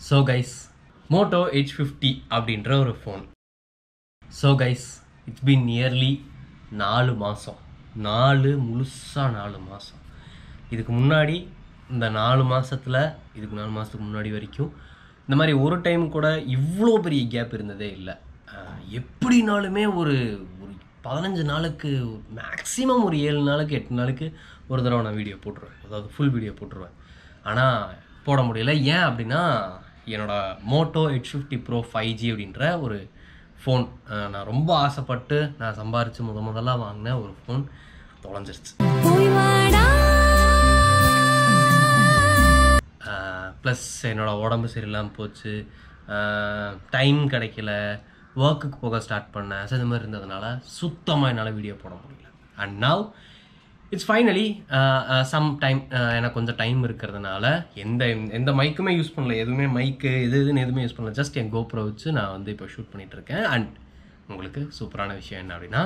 So guys, Moto H50 அப்படின்ற ஒரு phone. So guys, it's been nearly 4 மாதம். முழுசா 4 மாதம். இதுக்கு முன்னாடி இந்த 4 மாதத்தில் இதுக்கு 4 மாதத்துக்கு முன்னாடி வரைக்கும் இந்த மாதிரி ஒரு டைம் கூட இவ்வளோ பெரிய கேப் இருந்ததே இல்லை. எப்படினாலுமே ஒரு 15 நாளுக்கு மேக்ஸிமம் ஒரு 7 நாளுக்கு 8 நாளுக்கு ஒரு தடவை நான் வீடியோ போட்டுருவேன், அதாவது ஃபுல் வீடியோ போட்டுருவேன். ஆனால் போட முடியல. ஏன் அப்படின்னா என்னோடய மோட்டோ H50 Pro 5G அப்படின்ற ஒரு ஃபோன் நான் ரொம்ப ஆசைப்பட்டு நான் சம்பாரித்து முதலாக வாங்கின ஒரு ஃபோன் தொலைஞ்சிருச்சு. ப்ளஸ் என்னோடய உடம்பு சரியில்லாமல் போச்சு, டைம் கிடைக்கல, ஒர்க்குக்கு போக ஸ்டார்ட் பண்ணேன். ஸோ இந்த மாதிரி இருந்ததுனால சுத்தமாக என்னால் வீடியோ போட முடியல. And now it's finally some time எனக்கு கொஞ்சம் டைம் இருக்கிறதுனால எந்த மைக்குமே யூஸ் பண்ணல, எதுவுமே மைக்கு இதுன்னு எதுவுமே யூஸ் பண்ணல. ஜஸ்ட் என் GoPro வச்சு நான் வந்து இப்போ ஷூட் பண்ணிகிட்ருக்கேன். அண்ட் உங்களுக்கு சூப்பரான விஷயம் என்ன அப்படின்னா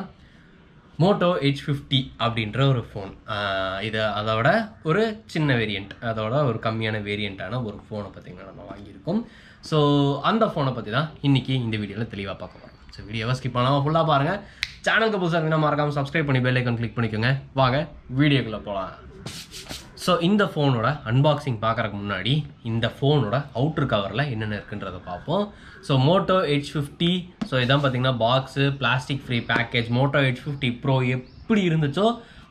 மோட்டோ H50 அப்படின்ற ஒரு ஃபோன். இது அதோட ஒரு சின்ன வேரியண்ட், அதோட ஒரு கம்மியான வேரியண்ட்டான ஒரு ஃபோனை பார்த்திங்கன்னா நம்ம வாங்கியிருக்கோம். ஸோ அந்த ஃபோனை பற்றி தான் இன்றைக்கி இந்த வீடியோவில் தெளிவாக பார்க்க போகிறோம். ஸோ வீடியோவை ஸ்கிப் பண்ணாமல் ஃபுல்லாக பாருங்கள். சேனலுக்கு புதுசாக இருக்குன்னா மறக்காமல் சப்ஸ்கிரைப் பண்ணி பெல் ஐக்கான் கிளிக் பண்ணிக்கோங்க. வாங்க வீடியோக்குள்ளே போகலாம். ஸோ இந்த ஃபோனோட அன்பாக்சிங் பார்க்குறதுக்கு முன்னாடி இந்த ஃபோனோட அவுட்டர் கவரில் என்னென்ன இருக்குன்றதை பார்ப்போம். ஸோ மோட்டோ H50, ஸோ இதான் பார்த்திங்கன்னா box, plastic free package. Moto H50 Pro எப்படி இருந்துச்சோ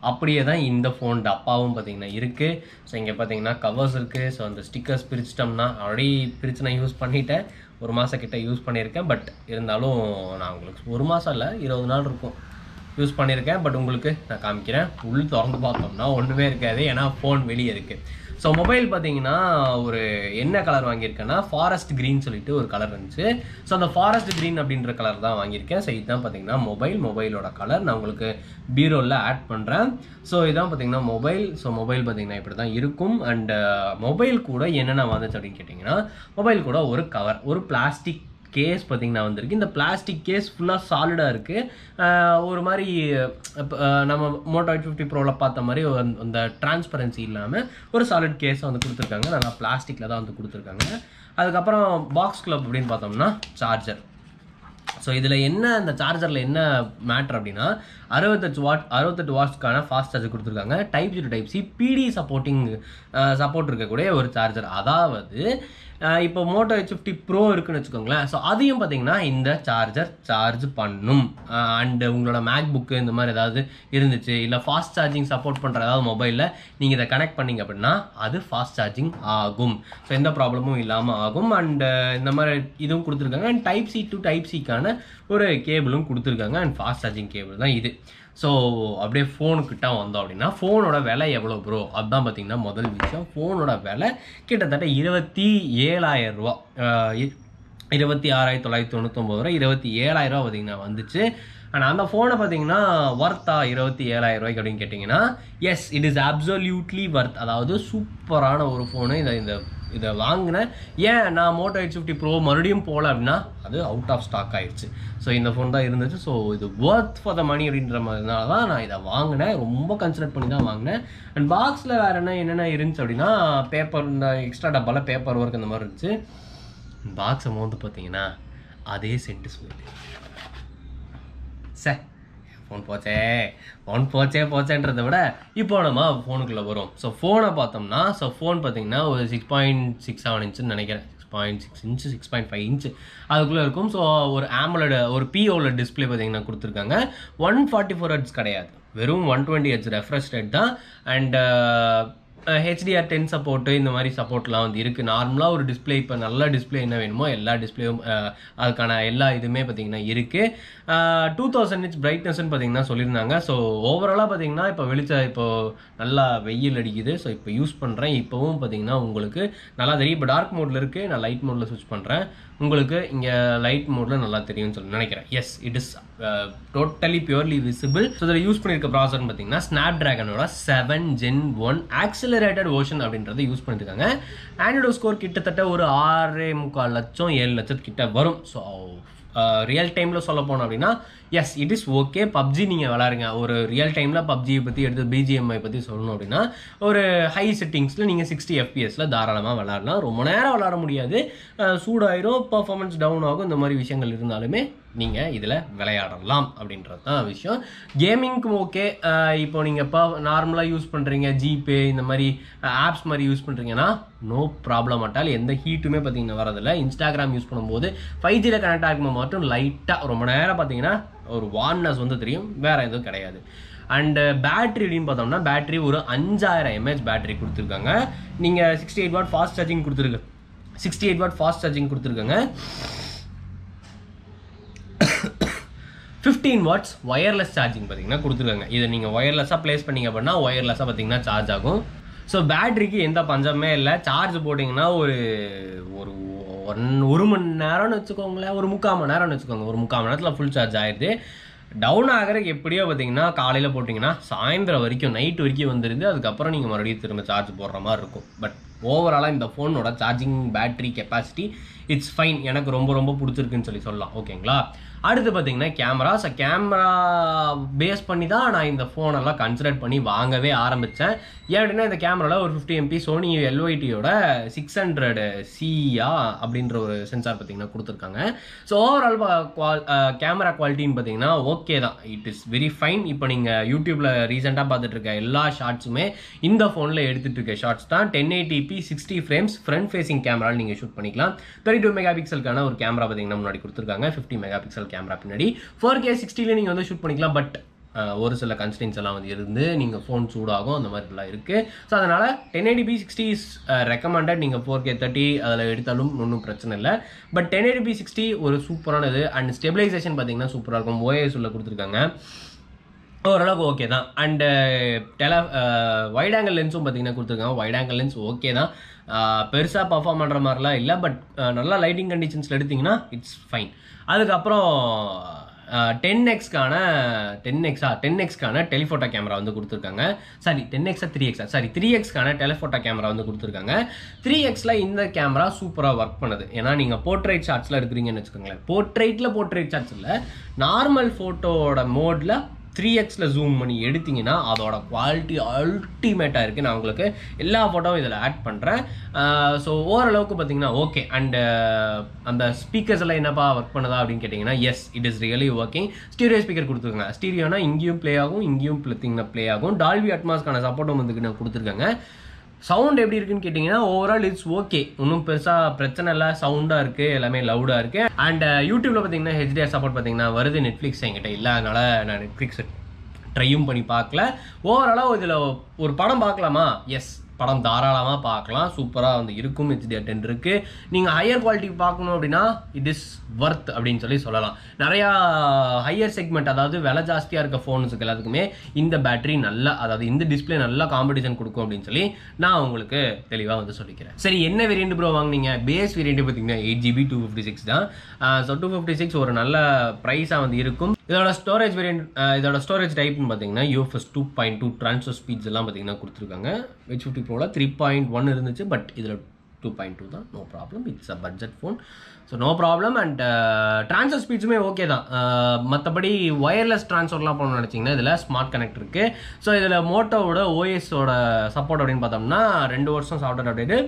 அப்படியே தான் இந்த ஃபோன் டப்பாவும் பார்த்திங்கன்னா இருக்குது. ஸோ இங்கே பார்த்திங்கன்னா கவர்ஸ் இருக்குது. ஸோ அந்த ஸ்டிக்கர்ஸ் பிரிச்சிட்டோம்னா ஆல்ரெடி பிரித்து நான் யூஸ் பண்ணிட்டேன், 1 மாதம் கிட்ட யூஸ் பண்ணியிருக்கேன். பட் இருந்தாலும் நான் உங்களுக்கு 1 மாதம் இல்லை 20 நாள் இருக்கும் யூஸ் பண்ணியிருக்கேன். பட் உங்களுக்கு நான் காமிக்கிறேன். உள் திறந்து பார்த்தோம்னா ஒன்றுமே இருக்காது, ஏன்னா ஃபோன் வெளியே இருக்குது. ஸோ மொபைல் பார்த்தீங்கன்னா ஒரு என்ன கலர் வாங்கியிருக்கேன்னா ஃபாரஸ்ட் க்ரீன் சொல்லிட்டு ஒரு கலர் இருந்துச்சு. ஸோ அந்த ஃபாரஸ்ட் க்ரீன் அப்படின்ற கலர் தான் வாங்கியிருக்கேன். ஸோ இதுதான் பார்த்தீங்கன்னா மொபைலோட கலர். நான் உங்களுக்கு பீரோவில் ஆட் பண்ணுறேன். ஸோ இதான் பார்த்தீங்கன்னா மொபைல். ஸோ மொபைல் பார்த்தீங்கன்னா இப்படி தான் இருக்கும். அண்ட் மொபைல் கூட என்னென்ன வந்துச்சு அப்படின்னு கேட்டிங்கன்னா மொபைல் கூட ஒரு கவர், ஒரு பிளாஸ்டிக் கேஸ் பார்த்திங்கன்னா வந்திருக்கு. இந்த பிளாஸ்டிக் கேஸ் ஃபுல்லாக சாலிடாக இருக்குது. ஒரு மாதிரி நம்ம மோட்டோ H50 Proவில் பார்த்த மாதிரி அந்த டிரான்ஸ்பரன்சி இல்லாமல் ஒரு சாலிட் கேஸை வந்து கொடுத்துருக்காங்க. நல்லா பிளாஸ்டிக்கில் தான் வந்து கொடுத்துருக்காங்க. அதுக்கப்புறம் பாக்ஸ் கிளப் அப்படின்னு பார்த்தோம்னா சார்ஜர். ஸோ இதில் என்ன, இந்த சார்ஜரில் என்ன மேட்ரு அப்படின்னா 68 வாட்ஸ்க்கான ஃபாஸ்ட் சார்ஜர் கொடுத்துருக்காங்க. Type-C to Type-C PD support இருக்கக்கூடிய ஒரு சார்ஜர். அதாவது இப்போ மோட்டோ H50 Pro இருக்குன்னு வச்சுக்கோங்களேன். ஸோ அதையும் பார்த்தீங்கன்னா இந்த சார்ஜர் சார்ஜ் பண்ணும். அண்டு உங்களோட மேக்புக்கு இந்த மாதிரி ஏதாவது இருந்துச்சு, இல்லை ஃபாஸ்ட் சார்ஜிங் சப்போர்ட் பண்ணுற ஏதாவது மொபைலில் நீங்கள் இதை கனெக்ட் பண்ணிங்க அப்படின்னா அது ஃபாஸ்ட் சார்ஜிங் ஆகும். ஸோ எந்த ப்ராப்ளமும் இல்லாமல் ஆகும். அண்டு இந்த மாதிரி இதுவும் கொடுத்துருக்காங்க. அண்ட் Type-C to Type-Cக்கான ஒரு கேபிளும் கொடுத்துருக்காங்க. அண்ட் ஃபாஸ்ட் சார்ஜிங் கேபிள் தான் இது. ஸோ அப்படியே ஃபோனுக்கிட்ட வந்தோம் அப்படின்னா ஃபோனோட விலை எவ்வளோ ப்ரோ அதுதான் பார்த்தீங்கன்னா முதல் விஷயம். ஃபோனோட விலை கிட்டத்தட்ட 27,000 ரூபா, 26,999 ரூபா, 27,000 ரூபா பார்த்தீங்கன்னா வந்துச்சு. ஆனால் அந்த ஃபோனை பார்த்தீங்கன்னா ஒர்த்தா 27,000 ரூபாய்க்கு அப்படின்னு கேட்டிங்கன்னா yes, it is absolutely worth. அதாவது சூப்பரான ஒரு ஃபோனு. இதை வாங்கினேன். ஏன் நான் மோட்டோ H50 Pro மறுபடியும் போகல அப்படின்னா அது அவுட் ஆஃப் ஸ்டாக் ஆயிடுச்சு. ஸோ இந்த ஃபோன் தான் இருந்துச்சு. ஸோ இது ஒர்த் ஃபார் த மணி அப்படின்ற மாதிரினால தான் நான் இதை வாங்கினேன். ரொம்ப கன்சிடர் பண்ணி தான் வாங்கினேன். அண்ட் பாக்ஸில் வேறு என்னென்ன இருந்துச்சு அப்படின்னா பேப்பர், இந்த எக்ஸ்ட்ரா டப்பாவில் பேப்பர் ஒர்க் இந்த மாதிரி இருந்துச்சு. பாக்ஸை மோந்து பார்த்தீங்கன்னா அதே சென்ட் ஸ்மெல். ஃபோன் போச்சேன்றதை விட இப்போ நம்ம ஃபோனுக்குள்ளே வரும். ஸோ ஃபோனை பார்த்தோம்னா ஃபோன் பார்த்தீங்கன்னா ஒரு 6.67 இன்ச்சுன்னு நினைக்கிறேன், 6.6 இன்ச்சு 6.5 இன்ச்சு அதுக்குள்ளே இருக்கும். ஸோ ஒரு AMOLED, ஒரு POLED டிஸ்பிளே பார்த்தீங்கன்னா கொடுத்துருக்காங்க. 144 Hz கிடையாது, வெறும் 120 Hz ரெஃப்ரெஷ் ரேட் தான். அண்ட் HDR10 சப்போர்ட்டு இந்த மாதிரி சப்போர்ட்லாம் வந்து இருக்குது. நார்மலாக ஒரு டிஸ்பிளே இப்போ நல்ல டிஸ்பிளே என்ன வேணுமோ எல்லா டிஸ்பிளேயும் அதுக்கான எல்லா இதுவுமே பார்த்திங்கன்னா இருக்குது. 2000 nits பிரைட்னஸ்ன்னு பார்த்திங்கன்னா சொல்லியிருந்தாங்க. ஸோ ஓவராலாக பார்த்திங்கன்னா இப்போ நல்லா வெயில் அடிக்குது. ஸோ இப்போ யூஸ் பண்ணுறேன். இப்போவும் பார்த்திங்கன்னா உங்களுக்கு நல்லா தெரியும். இப்போ டார்க் மோடில் இருக்குது, நான் லைட் மோடில் ஸ்விட்ச் பண்ணுறேன். உங்களுக்கு இங்கே லைட் மோடில் நல்லா தெரியும்னு சொல்லி நினைக்கிறேன். Yes, it is totally purely visible. So இதில் யூஸ் பண்ணியிருக்க ப்ராசர்னு பார்த்தீங்கன்னா ஸ்னாப்டிராகனோட 7 Gen 1 ஆக்சிலரேட்டட் வெர்ஷன் அப்படின்றத யூஸ் பண்ணியிருக்காங்க. ஆண்ட்ராய்டு ஸ்கோர் கிட்டத்தட்ட ஒரு 6.25 லட்சம் 7 லட்சத்துக்கிட்ட வரும். ஸோ ரியல் டைமில் சொல்ல போனோம் அப்படின்னா S it is okay. PUBG நீங்கள் விளாடுங்க. ஒரு ரியல் டைமில் பப்ஜியை பற்றி எடுத்து பிஜிஎம்ஐ பற்றி சொல்லணும் அப்படின்னா ஒரு ஹை செட்டிங்ஸில் நீங்கள் 60 FPS தாராளமாக விளாடலாம். ரொம்ப நேரம் விளாட முடியாது, சூடாயிரும், பர்ஃபார்மன்ஸ் டவுன் ஆகும். இந்த மாதிரி விஷயங்கள் இருந்தாலுமே நீங்கள் இதில் விளையாடலாம் அப்படின்றது தான் விஷயம். கேமிங்க்கு ஓகே. இப்போ நீங்கள் இப்போ நார்மலாக யூஸ் பண்ணுறீங்க, ஜிபே இந்த மாதிரி ஆப்ஸ் மாதிரி யூஸ் பண்ணுறீங்கன்னா நோ ப்ராப்ளம் அட்டால். எந்த ஹீட்டுமே பார்த்தீங்கன்னா வரதில்லை. இன்ஸ்டாகிராம் யூஸ் பண்ணும்போது 5G கனெக்ட் ஆகும்போது மட்டும் லைட்டாக ரொம்ப நேரம் பார்த்தீங்கன்னா ஒரு வார்னஸ் வந்து தெரியும், வேறு எதுவும் கிடையாது. அண்டு பேட்ரி அப்படின்னு பார்த்தோம்னா பேட்ரி ஒரு 5000 mAh பேட்ரி கொடுத்துருக்காங்க. நீங்கள் 68 வாட் ஃபாஸ்ட் சார்ஜிங் கொடுத்துருங்க. 68 வாட் ஃபாஸ்ட் சார்ஜிங் கொடுத்துருக்காங்க. 15 வாட்ஸ் ஒயர்லெஸ் சார்ஜிங் பார்த்தீங்கன்னா கொடுத்துருக்காங்க. இதை நீங்கள் ஒயர்லெஸ்ஸாக ப்ளேஸ் பண்ணிங்க அப்படின்னா ஒயர்லெஸ்ஸாக பார்த்தீங்கன்னா சார்ஜ் ஆகும். ஸோ பேட்ரிக்கு எந்த பஞ்சமே இல்லை. சார்ஜ் போட்டிங்கன்னா ஒரு ஒரு ஒரு மணி நேரம்னு வச்சுக்கோங்களேன், ஒரு 3/4 மணி நேரம்னு வச்சுக்கோங்க. ஒரு 3/4 மணி நேரத்தில் ஃபுல் சார்ஜ் ஆயிடுது. டவுன் ஆகிறதுக்கு எப்படியோ பார்த்தீங்கன்னா காலையில் போட்டிங்கன்னா சாயந்தரம் வரைக்கும், நைட் வரைக்கும் வந்துடுது. அதுக்கப்புறம் நீங்கள் மறுபடியும் திரும்ப சார்ஜ் போடுற மாதிரி இருக்கும். பட் ஓவராலாக இந்த ஃபோனோட charging battery capacity it's fine. எனக்கு ரொம்ப ரொம்ப பிடிச்சிருக்குன்னு சொல்லலாம். ஓகேங்களா. அடுத்து பார்த்தீங்கன்னா கேமரா. ஸோ கேமரா பேஸ் பண்ணி தான் நான் இந்த ஃபோனெல்லாம் கன்சிடர் பண்ணி வாங்கவே ஆரம்பித்தேன். ஏன் அப்படின்னா இந்த கேமராவில் ஒரு 50 MP சோனி LYTயோட 600 CA அப்படின்ற ஒரு சென்சார் பார்த்தீங்கன்னா கொடுத்துருக்காங்க. ஸோ ஓவரால் கேமரா குவாலிட்டின்னு பார்த்தீங்கன்னா ஓகே தான், இட் இஸ் வெரி ஃபைன். இப்போ நீங்கள் யூடியூப்பில் ரீசெண்டாக பார்த்துட்டு இருக்க எல்லா ஷார்ட்ஸுமே இந்த ஃபோனில் எடுத்துகிட்டு இருக்க ஷார்ட்ஸ் தான். 1080p 60 frames ஃப்ரண்ட் ஃபேசிங் கேமராவில் நீங்கள் ஷூட் பண்ணிக்கலாம். 32 மெகாபிக்சலுக்கான ஒரு கேமரா பார்த்தீங்கன்னா முன்னாடி கொடுத்துருக்காங்க. 50 மெகாபிக்சல் கேமரா பின்னாடி 4K 60ல நீங்கள் வந்து ஷூட் பண்ணிக்கலாம். பட் ஒரு சில கன்ஸ்டன்ஸ் எல்லாம் வந்து இருந்து நீங்கள் ஃபோன் சூடாகும், அந்த மாதிரிலாம் இருக்குது. ஸோ அதனால் 1080p 60 இஸ் ரெக்கமெண்டட். நீங்கள் 4K 30 அதில் எடுத்தாலும் ஒன்றும் பிரச்சனை இல்லை. பட் 1080p 60 ஒரு சூப்பரானது. அண்ட் ஸ்டெபிலைசேஷன் பார்த்தீங்கன்னா சூப்பராக இருக்கும். OIS உள்ள கொடுத்துருக்காங்க, ஓரளவுக்கு ஓகே தான். அண்டு வைட் ஆங்கிள் லென்ஸும் பார்த்தீங்கன்னா கொடுத்துருக்காங்க. வைட் ஆங்கிள் லென்ஸ் ஓகே தான், பெருசாக பர்ஃபார்ம் பண்ணுற மாதிரிலாம் இல்லை. பட் நல்லா லைட்டிங் கண்டிஷன்ஸில் எடுத்திங்கன்னா இட்ஸ் ஃபைன். அதுக்கப்புறம் 10Xக்கான டெலிஃபோட்டோ கேமரா வந்து கொடுத்துருக்காங்க. சாரி 10X 3X சாரி 3Xக்கான டெலிஃபோட்டோ கேமரா வந்து கொடுத்துருக்காங்க. 3Xல இந்த கேமரா சூப்பராக ஒர்க் பண்ணுது. ஏன்னா நீங்கள் போர்ட்ரைட் ஷாட்ஸில் இருக்கிறீங்கன்னு வச்சுக்கோங்களேன். போர்ட்ரைட் ஷாட்ஸ் இல்லை, நார்மல் ஃபோட்டோட மோடில் 3Xல ஜூம் பண்ணி எடுத்தீங்கன்னா அதோட குவாலிட்டி அல்டிமேட்டாக இருக்குது. நான் உங்களுக்கு எல்லா ஃபோட்டோவும் இதில் ஆட் பண்ணுறேன். ஸோ ஓரளவுக்கு பார்த்தீங்கன்னா ஓகே. அண்டு அந்த ஸ்பீக்கர்ஸ் எல்லாம் என்னப்பா ஒர்க் பண்ணுதா அப்படின்னு கேட்டிங்கன்னா yes it is really working. Stereo speaker கொடுத்துருக்காங்க. ஸ்டீரியோனா இங்கேயும் ப்ளே ஆகும், இங்கேயும் ப்ளே ஆகும். டால்பி அட்மாஸ்க்கான சப்போர்ட்டும் வந்து கொடுத்துருக்காங்க. சவுண்ட் எப்படி இருக்குன்னு கேட்டிங்கன்னா ஓவரால் இட்ஸ் ஓகே, ஒன்றும் பெருசாக பிரச்சனை இல்லை. சவுண்டாக இருக்குது, எல்லாமே லவுடாக இருக்குது. அண்ட் யூடியூப்பில் பார்த்தீங்கன்னா HDR சப்போர்ட் பார்த்தீங்கன்னா வருது. நெட்ஃப்ளிக்ஸ் என்கிட்ட இல்லை, அதனால் நான் நெட்ஃப்ளிக்ஸ் ட்ரையும் பண்ணி பார்க்கல. ஓவராலாக இதில் ஒரு படம் பார்க்கலாமா? எஸ், படம் தாராளமாக பார்க்கலாம். சூப்பராக வந்து இருக்கும். HDR10 இருக்குது. நீங்கள் ஹையர் குவாலிட்டி பார்க்கணும் அப்படின்னா இட் இஸ் ஒர்த் அப்படின்னு சொல்லலாம். நிறையா ஹையர் செக்மெண்ட், அதாவது விலை ஜாஸ்தியாக இருக்க ஃபோன்ஸுக்கு எல்லாத்துக்குமே இந்த பேட்டரி நல்லா, அதாவது இந்த டிஸ்பிளே நல்லா காம்படிஷன் கொடுக்கும் அப்படின்னு சொல்லி நான் உங்களுக்கு தெளிவாக வந்து சொல்லிக்கிறேன். சரி, என்ன வேரியண்ட் ப்ரோ வாங்கினீங்க? பேஸ் வேரியண்ட் பார்த்தீங்கன்னா 8GB 256 தான். ஸோ 256 ஒரு நல்ல ப்ரைஸாக வந்து இருக்கும். இதோட ஸ்டோரேஜ் வேரியன்ட், இதோட ஸ்டோரேஜ் டைப்னு பார்த்தீங்கன்னா UFS 2.2 ட்ரான்ஸ்ஃபர் ஸ்பீட்ஸ் எல்லாம் பார்த்தீங்கன்னா கொடுத்துருக்காங்க. H50 Proல 3.1 இருந்துச்சு, பட் இதில் 2.2 தான். No problem, it's a budget phone. So no problem. And transfer ஸ்பீட்ஸுமே ஓகே தான். மற்றபடி ஒயர்லெஸ் ட்ரான்ஸ்ஃபர்லாம் பண்ணணும்னு நினச்சிங்கன்னா இதில் ஸ்மார்ட் கனெக்ட் இருக்குது. ஸோ இதில் மோட்டோவோட OSோட சப்போர்ட் அப்படின்னு பார்த்தோம்னா 2 வருஷம் சாஃப்ட்வேர் அப்டேட்டு,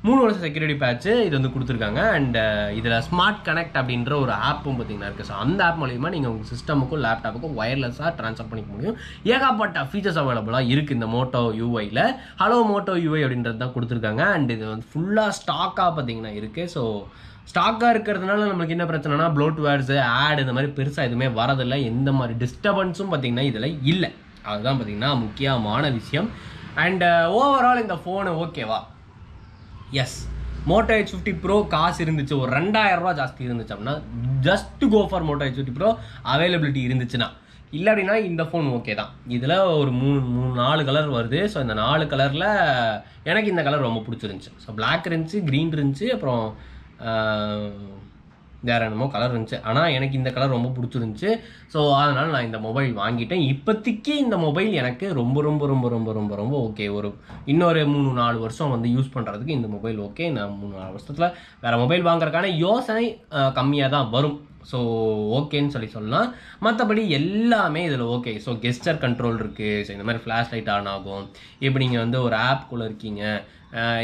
3 வருஷம் செக்யூரிட்டி பேட்ச்சு இது வந்து கொடுத்துருக்காங்க. அண்ட் இதில் ஸ்மார்ட் கனெக்ட் அப்படின்ற ஒரு ஆப்பும் பார்த்தீங்கன்னா இருக்குது. ஸோ அந்த ஆப் மூலிமா நீங்கள் உங்கள் சிஸ்டமுக்கும் லேப்டாப்புக்கும் ஒயர்லெஸ்ஸாக ட்ரான்ஸ்ஃபர் பண்ணிக்க முடியும். ஏகப்பட்ட ஃபீச்சர்ஸ் அவைலபிளாக இருக்குது இந்த மோட்டோ யூஐயில். ஹலோ மோட்டோ யூஐ அப்படின்றது தான் கொடுத்துருக்காங்க. அண்ட் இது வந்து ஃபுல்லாக ஸ்டாக்காக பார்த்தீங்கன்னா இருக்குது. ஸோ ஸ்டாக்காக இருக்கிறதுனால நம்மளுக்கு என்ன பிரச்சனைனா ப்ளோட்வேர்ஸு ஆட் இந்த மாதிரி பெருசாக எதுவுமே வரதில்லை. எந்த மாதிரி டிஸ்டர்பன்ஸும் பார்த்தீங்கன்னா இதில் இல்லை. அதுதான் பார்த்தீங்கன்னா முக்கியமான விஷயம். அண்ட் ஓவரால் இந்த ஃபோனு ஓகேவா? எஸ், மோட்டோ H50 Pro காசு இருந்துச்சு, ஒரு 2000 ரூபா ஜாஸ்தி இருந்துச்சு அப்படின்னா just go for Moto H50 Pro availability இருந்துச்சுன்னா. இல்லை அப்படின்னா இந்த ஃபோன் ஓகே தான். இதில் ஒரு 4 கலர் வருது. ஸோ இந்த 4 கலரில் எனக்கு இந்த கலர் ரொம்ப பிடிச்சிருந்துச்சு. ஸோ பிளாக் இருந்துச்சு, க்ரீன் இருந்துச்சு, அப்புறம் வேறு என்னமோ கலர் இருந்துச்சு. ஆனால் எனக்கு இந்த கலர் ரொம்ப பிடிச்சிருந்துச்சு. ஸோ அதனால் நான் இந்த மொபைல் வாங்கிட்டேன். இப்போதைக்கு இந்த மொபைல் எனக்கு ரொம்ப ரொம்ப ரொம்ப ரொம்ப ரொம்ப ரொம்ப ஓகே. ஒரு இன்னொரு 3-4 வருஷம் வந்து யூஸ் பண்ணுறதுக்கு இந்த மொபைல் ஓகே. நான் 3-4 வருஷத்தில் வேறு மொபைல் வாங்குறதுக்கான யோசனை கம்மியாக தான் வரும். ஸோ ஓகேன்னு சொல்லலாம். மற்றபடி எல்லாமே இதில் ஓகே. ஸோ கெஸ்டர் கண்ட்ரோல் இருக்குது. ஸோ இந்த மாதிரி ஃப்ளாஷ் லைட் ஆன் ஆகும். இப்போ நீங்கள் வந்து ஒரு ஆப்குள்ளே இருக்கீங்க,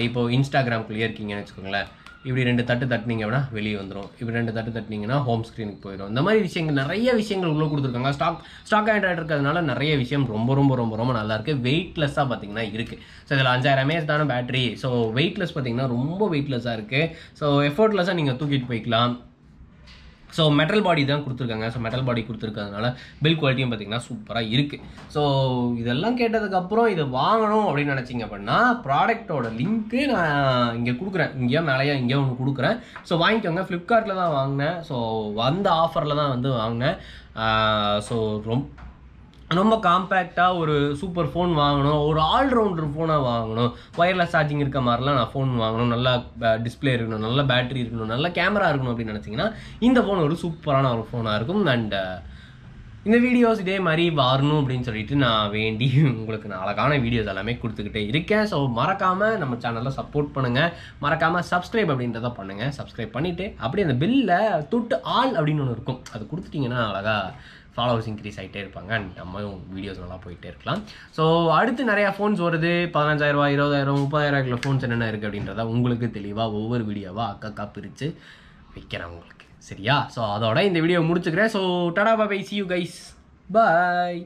இப்போது இன்ஸ்டாகிராம்குள்ளேயே இருக்கீங்கன்னு வச்சுக்கோங்களேன், இப்படி 2 தட்டு தட்டினீங்க அப்படின்னா வெளியே வந்துடும். இப்படி 2 தட்டு தட்டினீங்கன்னா ஹோம் ஸ்க்ரீனுக்கு போயிடும். இந்த மாதிரி விஷயங்கள் நிறைய விஷயங்கள் உள்ளே கொடுத்துருக்காங்க. ஸ்டாக் ஆண்ட்ராய்டு இருக்கிறதுனால நிறைய விஷயம் ரொம்ப ரொம்ப ரொம்ப ரொம்ப நல்லா இருக்குது. வெயிட்லெஸ்ஸாக பார்த்தீங்கன்னா இருக்குது. ஸோ இதில் 5000 mAh தானே பேட்டரி. ஸோ வெயிட்லெஸ் பார்த்தீங்கன்னா ரொம்ப வெயிட்லெஸ்ஸாக இருக்குது. ஸோ எஃபோர்ட்லெஸ்ஸாக நீங்கள் தூக்கிட்டு போய்க்கலாம். ஸோ மெட்டல் பாடி தான் கொடுத்துருக்காங்க. ஸோ மெட்டல் பாடி கொடுத்துருக்கிறதுனால பில் குவாலிட்டியும் பார்த்தீங்கன்னா சூப்பராக இருக்குது. ஸோ இதெல்லாம் கேட்டதுக்கப்புறம் இதை வாங்கணும் அப்படின்னு நினச்சிங்க அப்படின்னா ப்ராடக்டோட லிங்க்கு நான் இங்கே கொடுக்குறேன். இங்கேயோ மேலேயோ இங்கேயோ ஒன்று கொடுக்குறேன். ஸோ வாங்கிக்கோங்க. ஃப்ளிப்கார்ட்டில் தான் வாங்கினேன். ஸோ அந்த ஆஃபரில் தான் வந்து வாங்கினேன். ஸோ ரொம்ப காம்பேக்டாக ஒரு சூப்பர் ஃபோன் வாங்கணும், ஒரு ஆல்ரவுண்டர் ஃபோனாக வாங்கணும், ஒயர்லெஸ் சார்ஜிங் இருக்க மாதிரிலாம் நான் ஃபோன் வாங்கணும், நல்லா டிஸ்பிளே இருக்கணும், நல்ல பேட்டரி இருக்கணும், நல்ல கேமரா இருக்கணும் அப்படின்னு நினச்சிங்கன்னா இந்த ஃபோன் ஒரு சூப்பரான ஒரு ஃபோனாக இருக்கும். அண்ட் இந்த வீடியோஸ் இதே மாதிரி வரணும் அப்படின்னு சொல்லிட்டு நான் வேண்டி உங்களுக்கு நான் அழகான வீடியோஸ் எல்லாமே கொடுத்துக்கிட்டே இருக்கேன். ஸோ மறக்காமல் நம்ம சேனலில் சப்போர்ட் பண்ணுங்கள். மறக்காமல் சப்ஸ்கிரைப் அப்படின்றத பண்ணுங்கள். சப்ஸ்கிரைப் பண்ணிவிட்டு அப்படியே அந்த பில்லில் தொட்டு ஆல் அப்படின்னு ஒன்று இருக்கும், அது கொடுத்துட்டிங்கன்னா அழகாக ஃபாலோவர்ஸ் இன்க்ரீஸ் ஆகிட்டே இருப்பாங்க. அண்ட் நம்மளும் வீடியோஸ் நல்லா போயிட்டே இருக்கலாம். ஸோ அடுத்து நிறையா ஃபோன்ஸ் வருது. 15000, 20000, 30000 ஃபோன்ஸ் என்னென்ன இருக்குது அப்படின்றத உங்களுக்கு தெளிவாக ஒவ்வொரு வீடியோவாக அக்கா பிரித்து வைக்கிறேன் உங்களுக்கு. சரியா? ஸோ அதோட இந்த வீடியோ முடிச்சுக்கிறேன். So tata bye, see you guys, bye.